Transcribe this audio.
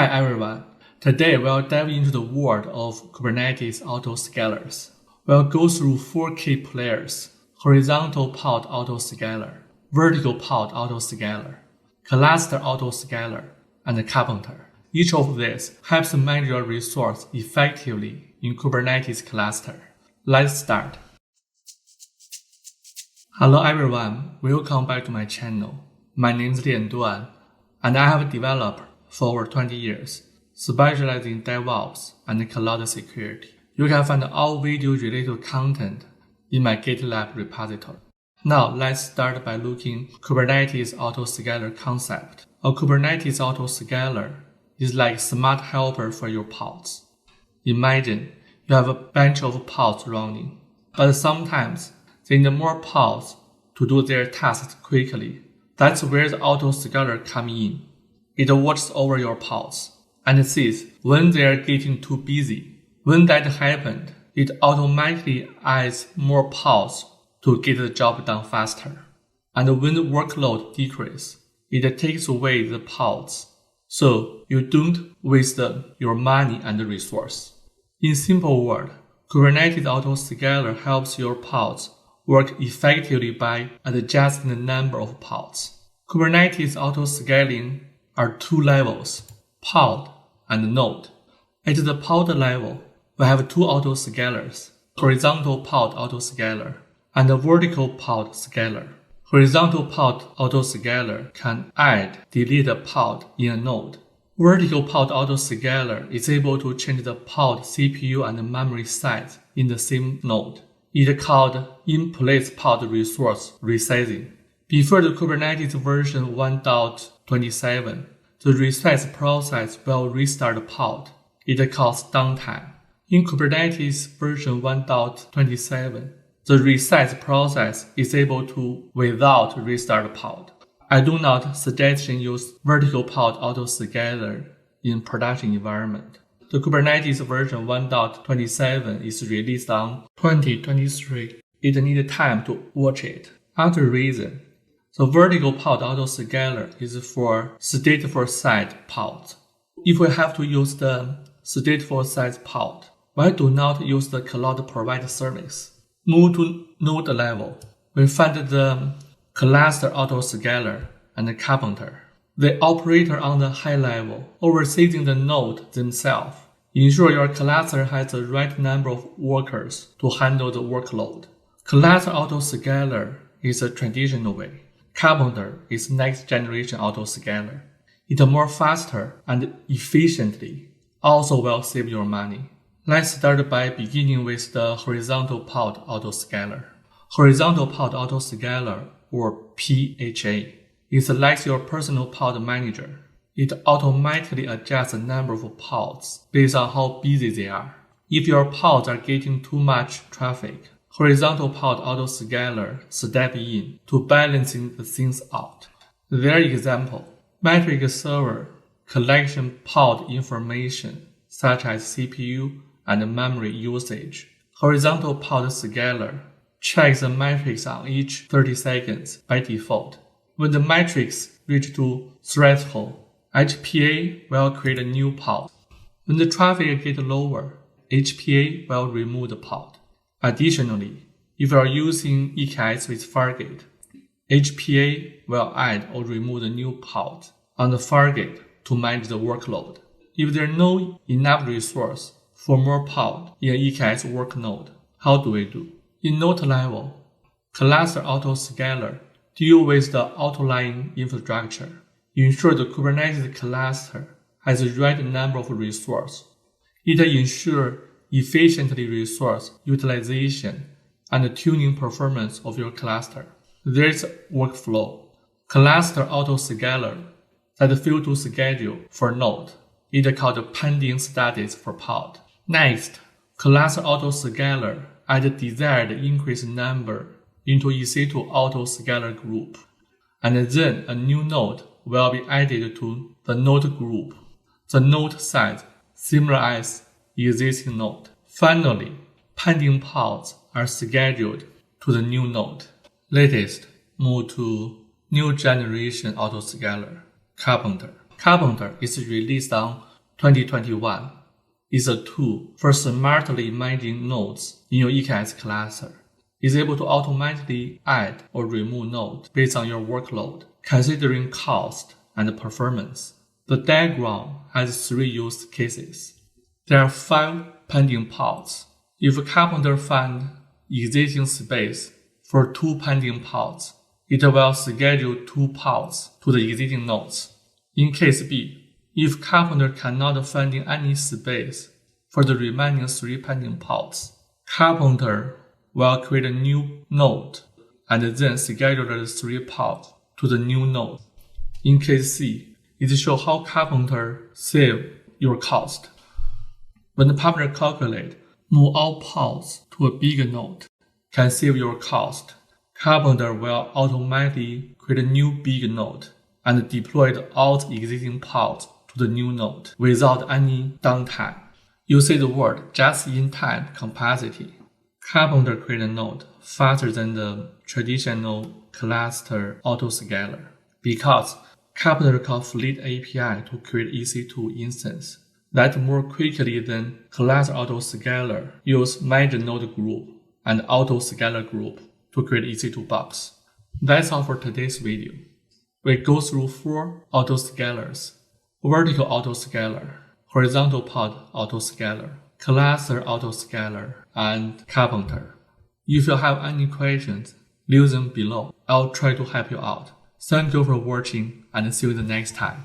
Hi everyone. Today we'll dive into the world of Kubernetes Autoscalers. We'll go through 4 key players: horizontal Pod Autoscaler, vertical Pod Autoscaler, cluster Autoscaler, and Karpenter. Each of these helps manage your resource effectively in Kubernetes cluster. Let's start. Hello everyone, welcome back to my channel. My name is Lian Duan, and I have a developer for over 20 years, specializing in DevOps and cloud security. You can find all video-related content in my GitLab repository. Now let's start by looking at Kubernetes Autoscaler concept. A Kubernetes Autoscaler is like a smart helper for your pods. Imagine you have a bunch of pods running, but sometimes they need more pods to do their tasks quickly. That's where the Autoscaler comes in. It watches over your pods and sees when they are getting too busy. When that happens, it automatically adds more pods to get the job done faster. And when the workload decreases, it takes away the pods, so you don't waste your money and resource. In simple words, Kubernetes Autoscaler helps your pods work effectively by adjusting the number of pods. Kubernetes Autoscaling are 2 levels, pod and node. At the pod level, we have 2 autoscalers, horizontal Pod Autoscaler and a vertical Pod Scaler. Horizontal Pod Autoscaler can add, delete a pod in a node. Vertical Pod Autoscaler is able to change the pod CPU and memory size in the same node. It is called in-place pod resource resizing. Before the Kubernetes version 1.27, the resize process will restart the pod. It causes downtime. In Kubernetes version 1.27, the resize process is able to without restart the pod. I do not suggest use vertical Pod Autoscaler in production environment. The Kubernetes version 1.27 is released on 2023. It needs time to watch it. Another reason, the vertical Pod Autoscaler is for stateful side pods. If we have to use the stateful side pod, why do not use the cloud provider service? Move to node level. We find the cluster Autoscaler and the Karpenter. They operate on the high level, overseeing the node themselves. Ensure your cluster has the right number of workers to handle the workload. Cluster Autoscaler is a traditional way. Karpenter is next generation Autoscaler. It is more faster and efficiently, also will save your money. Let's start by beginning with the horizontal Pod Autoscaler. Horizontal Pod Autoscaler, or HPA, is like your personal pod manager. It automatically adjusts the number of pods based on how busy they are. If your pods are getting too much traffic, horizontal Pod Autoscaler step in to balancing the things out. Their example, metric server collection pod information such as CPU and memory usage. Horizontal Pod Scaler checks the metrics on each 30 seconds by default. When the metrics reach to threshold, HPA will create a new pod. When the traffic gets lower, HPA will remove the pod. Additionally, if you are using K8s with Fargate, HPA will add or remove the new pod on the Fargate to manage the workload. If there is no enough resource for more pod in an K8s work node, how do we do? In node level, cluster Autoscaler deal with the outlying infrastructure. Ensure the Kubernetes cluster has the right number of resources. It ensures efficiently resource utilization and tuning performance of your cluster. There is workflow. Cluster Autoscaler that fail to schedule for node. It is called pending status for pod. Next, cluster Autoscaler add desired increased number into EC2 Autoscaler group. And then a new node will be added to the node group. The node size similar as existing node. Finally, pending pods are scheduled to the new node. Latest, move to new generation Autoscaler, Karpenter. Karpenter is released on 2021 is a tool for smartly managing nodes in your EKS cluster. It's able to automatically add or remove nodes based on your workload, considering cost and performance. The diagram has 3 use cases. There are 5 pending pods. If Karpenter finds existing space for 2 pending pods, it will schedule 2 pods to the existing nodes. In case B, if Karpenter cannot find any space for the remaining 3 pending pods, Karpenter will create a new node and then schedule the 3 pods to the new node. In case C, it shows how Karpenter save your cost. When the Karpenter calculate move all pods to a bigger node can save your cost, Karpenter will automatically create a new big node and deploy all the existing pods to the new node without any downtime. You see the word just-in-time capacity. Karpenter create a node faster than the traditional cluster autoscaler because Karpenter calls Fleet API to create EC2 instance that more quickly than cluster autoscaler use manage node group and autoscaler group to create EC2 box. That's all for today's video. We go through 4 autoscalers: vertical autoscaler, horizontal pod autoscaler, cluster autoscaler, and Karpenter. If you have any questions, leave them below. I'll try to help you out. Thank you for watching and see you the next time.